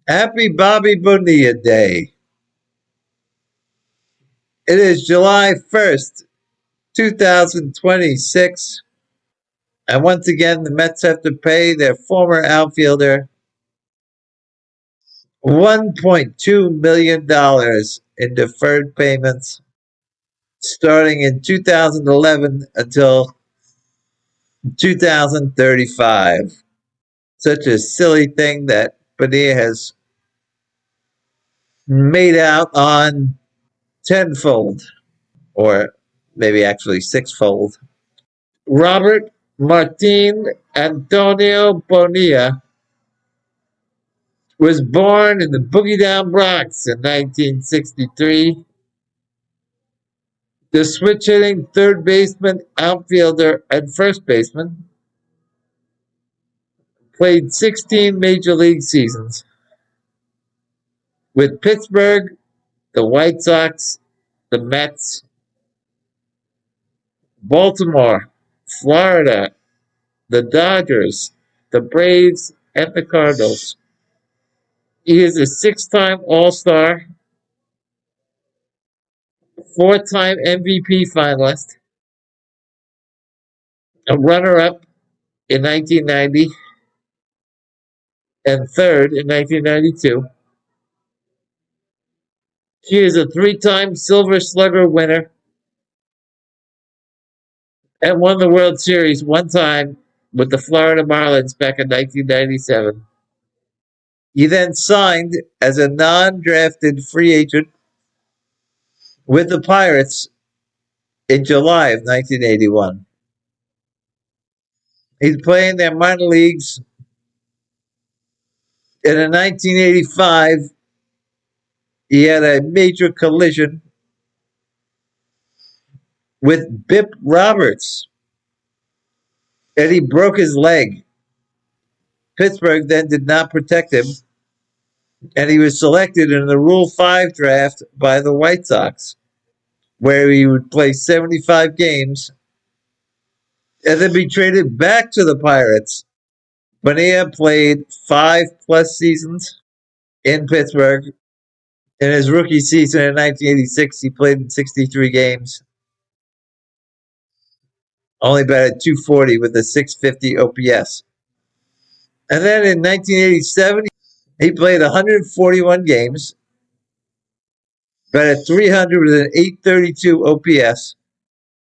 Happy Bobby Bonilla Day. It is July 1st, 2026. And once again, the Mets have to pay their former outfielder $1.2 million in deferred payments starting in 2011 until 2035. Such a silly thing that Bonilla has made out on tenfold, or maybe actually sixfold. Robert Martin Antonio Bonilla was born in the Boogie Down Bronx in 1963. The switch hitting third baseman, outfielder, and first baseman, played 16 major league seasons with Pittsburgh, the White Sox, the Mets, Baltimore, Florida, the Dodgers, the Braves, and the Cardinals. He is a six-time All-Star, four-time MVP finalist, a runner-up in 1990, and third in 1992. He is a three-time Silver Slugger winner and won the World Series one time with the Florida Marlins back in 1997. He then signed as a non-drafted free agent with the Pirates in July of 1981. He's playing their minor leagues. And in 1985, he had a major collision with Bip Roberts, and he broke his leg. Pittsburgh then did not protect him, and he was selected in the Rule 5 draft by the White Sox, where he would play 75 games and then be traded back to the Pirates. Bonilla played 5+ seasons in Pittsburgh. In his rookie season in 1986, he played in 63 games, only batted .240 with a .650 OPS. And then in 1987, he played 141 games, batted .300 with an .832 OPS.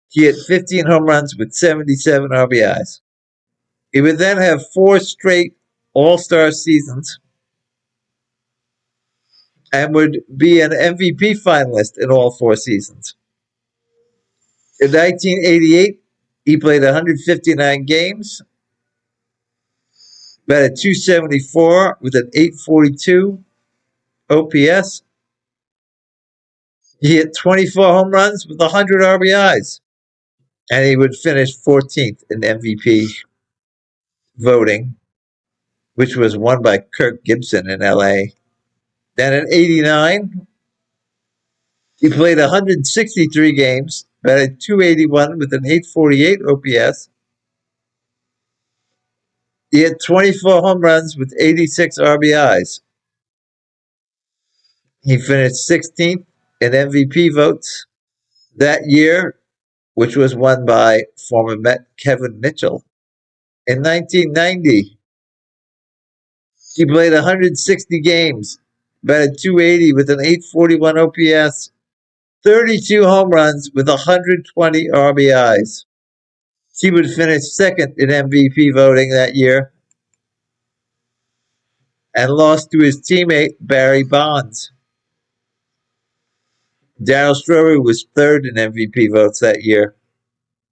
He hit 15 home runs with 77 RBIs. He would then have four straight All-Star seasons and would be an MVP finalist in all four seasons. In 1988, he played 159 games, batted .274 with an .842 OPS. He hit 24 home runs with 100 RBIs, and he would finish 14th in MVP voting, which was won by Kirk Gibson in LA. Then in '89, he played 163 games, batted .281 with an .848 OPS. He had 24 home runs with 86 RBIs. He finished 16th in MVP votes that year, which was won by former Met Kevin Mitchell. In 1990, he played 160 games, batted .280 with an .841 OPS, 32 home runs with 120 RBIs. He would finish second in MVP voting that year and lost to his teammate Barry Bonds. Darryl Strawberry was third in MVP votes that year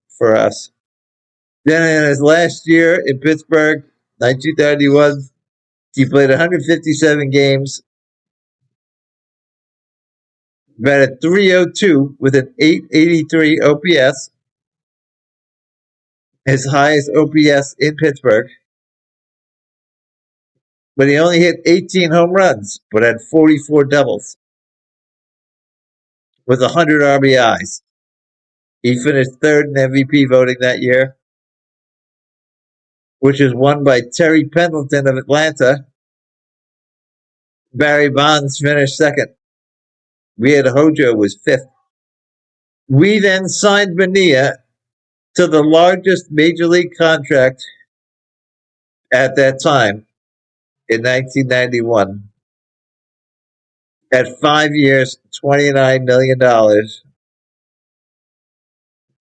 for us. Then in his last year in Pittsburgh, 1931, he played 157 games, batted .302 with an .883 OPS, his highest OPS in Pittsburgh. But he only hit 18 home runs, but had 44 doubles with 100 RBIs. He finished third in MVP voting that year, which is won by Terry Pendleton of Atlanta. Barry Bonds finished second. We had Hojo was fifth. We then signed Bonilla to the largest major league contract at that time in 1991 at 5 years, $29 million,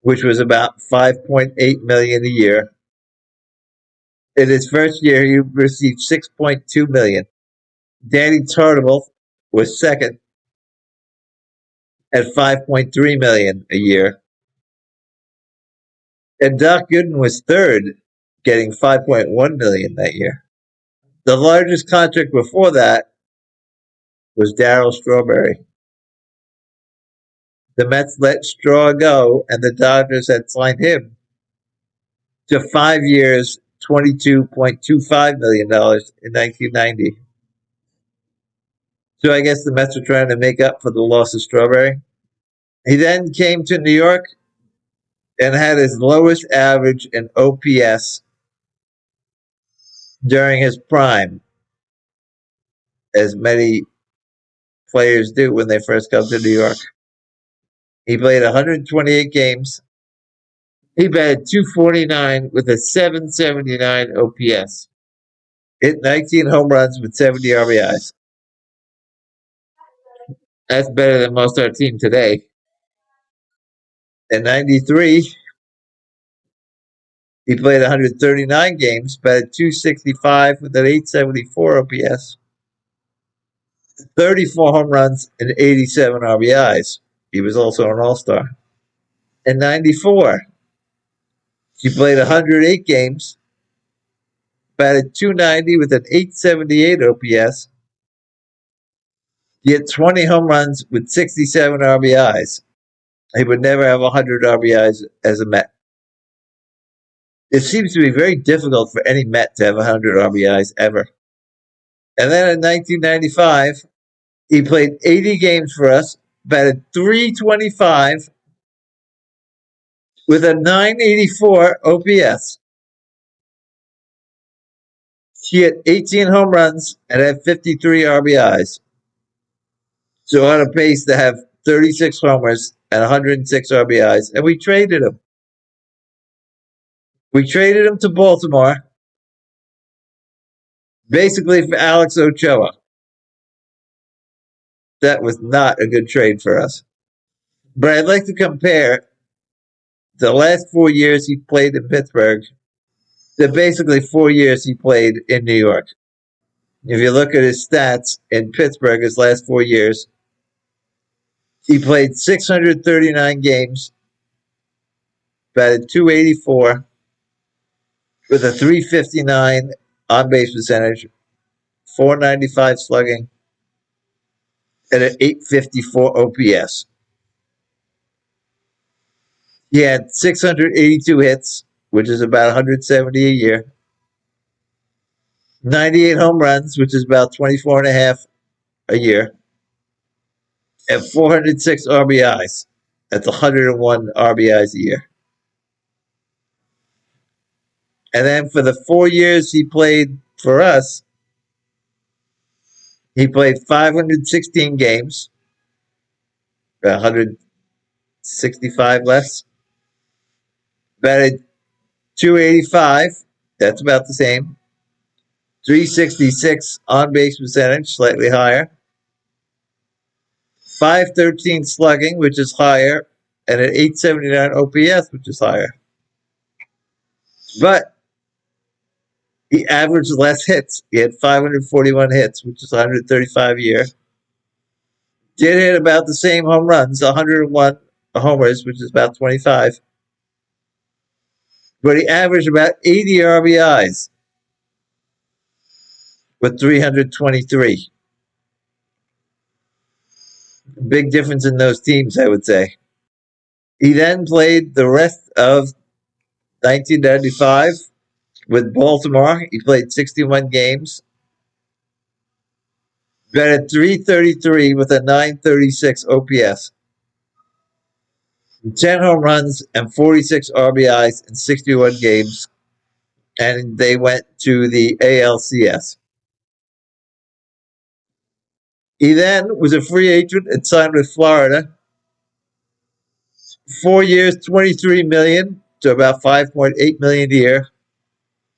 which was about 5.8 million a year. In his first year, he received 6.2 million. Danny Tartabull was second at 5.3 million a year, and Doc Gooden was third, getting 5.1 million that year. The largest contract before that was Darryl Strawberry. The Mets let Straw go, and the Dodgers had signed him to 5 years, $22.25 million in 1990. So I guess the Mets were trying to make up for the loss of Strawberry. He then came to New York and had his lowest average in OPS during his prime, as many players do when they first come to New York. He played 128 games. He batted 249 with a 779 OPS. Hit 19 home runs with 70 RBIs. That's better than most of our team today. In 93, he played 139 games, batted 265 with an 874 OPS, 34 home runs, and 87 RBIs. He was also an all-star. In 94, he played 108 games, batted 290 with an 878 OPS. He had 20 home runs with 67 RBIs. He would never have 100 RBIs as a Met. It seems to be very difficult for any Met to have 100 RBIs ever. And then in 1995, he played 80 games for us, batted 325 with a 984 OPS. He had 18 home runs and had 53 RBIs. So on a pace to have 36 homers and 106 RBIs, and we traded him. We traded him to Baltimore, basically for Alex Ochoa. That was not a good trade for us. But I'd like to compare the last 4 years he played in Pittsburgh to basically 4 years he played in New York. If you look at his stats in Pittsburgh, his last 4 years, he played 639 games, batted 284 with a 359 on base percentage, 495 slugging, and an 854 OPS. He had 682 hits, which is about 170 a year, 98 home runs, which is about 24 and a half a year, and 406 RBIs. That's 101 RBIs a year. And then for the 4 years he played for us, he played 516 games, 165 less, batted 285, that's about the same, 366 on base percentage, slightly higher, 513 slugging, which is higher, and an 879 OPS, which is higher. But he averaged less hits. He had 541 hits, which is 135 a year. Did hit about the same home runs, 101 homers, which is about 25. But he averaged about 80 RBIs with 323. Big difference in those teams, I would say. He then played the rest of 1995 with Baltimore. He played 61 games, batted 333 with a 936 OPS, 10 home runs, and 46 RBIs in 61 games. And they went to the ALCS. He then was a free agent and signed with Florida. 4 years, 23 million to about 5.8 million a year,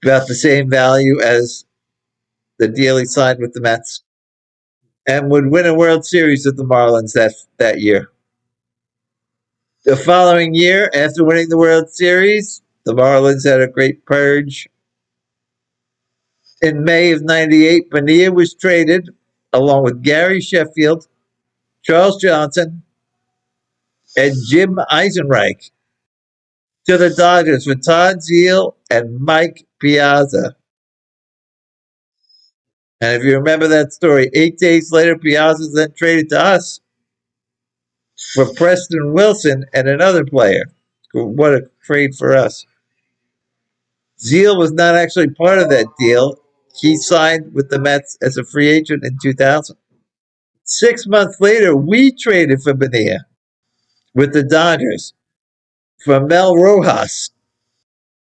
about the same value as the deal he signed with the Mets, and would win a World Series with the Marlins that year. The following year, after winning the World Series, the Marlins had a great purge. In May of '98, Bonilla was traded along with Gary Sheffield, Charles Johnson, and Jim Eisenreich to the Dodgers for Todd Zeile and Mike Piazza. And if you remember that story, 8 days later, Piazza was then traded to us for Preston Wilson and another player. What a trade for us. Zeile was not actually part of that deal. He signed with the Mets as a free agent in 2000. 6 months later, we traded for Bonilla with the Dodgers for Mel Rojas,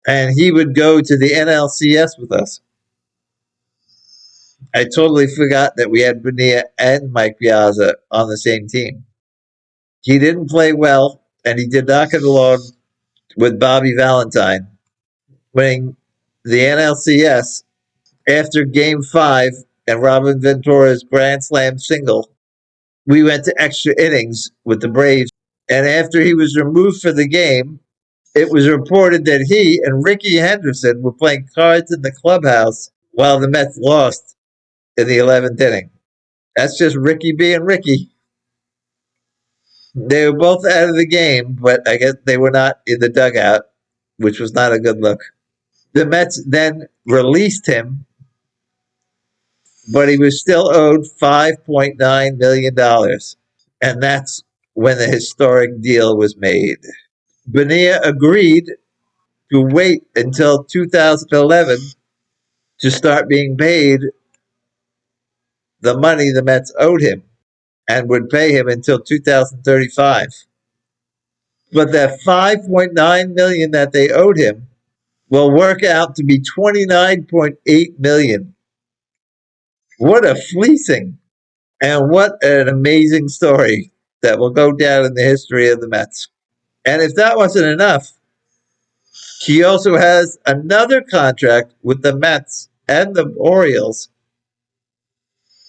and he would go to the NLCS with us. I totally forgot that we had Bonilla and Mike Piazza on the same team. He didn't play well, and he did not get along with Bobby Valentine, winning the NLCS after Game 5 and Robin Ventura's Grand Slam single. We went to extra innings with the Braves, and after he was removed for the game, it was reported that he and Ricky Henderson were playing cards in the clubhouse while the Mets lost in the 11th inning. That's just Ricky being Ricky. They were both out of the game, but I guess they were not in the dugout, which was not a good look. The Mets then released him, but he was still owed $5.9 million. And that's when the historic deal was made. Bonilla agreed to wait until 2011 to start being paid the money the Mets owed him and would pay him until 2035. But that 5.9 million that they owed him will work out to be 29.8 million. What a fleecing. And what an amazing story that will go down in the history of the Mets. And if that wasn't enough, he also has another contract with the Mets and the Orioles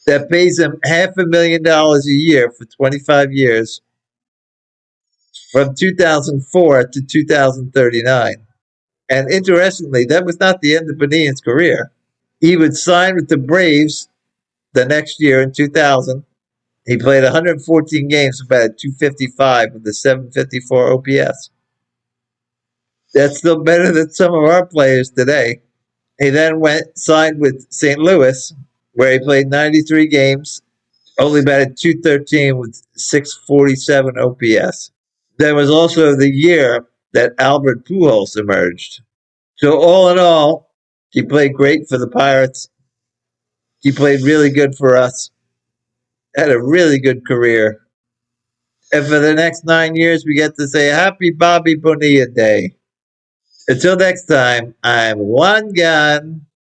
that pays him $500,000 a year for 25 years from 2004 to 2039. And interestingly, that was not the end of Bonilla's career. He would sign with the Braves the next year in 2000. He played 114 games, about 255 with a 754 OPS. That's still better than some of our players today. He then signed with St. Louis, where he played 93 games, only batted 213 with 647 OPS. There was also the year that Albert Pujols emerged. So all in all, he played great for the Pirates. He played really good for us. Had a really good career. And for the next 9 years, we get to say Happy Bobby Bonilla Day. Until next time, I'm Juan Gan.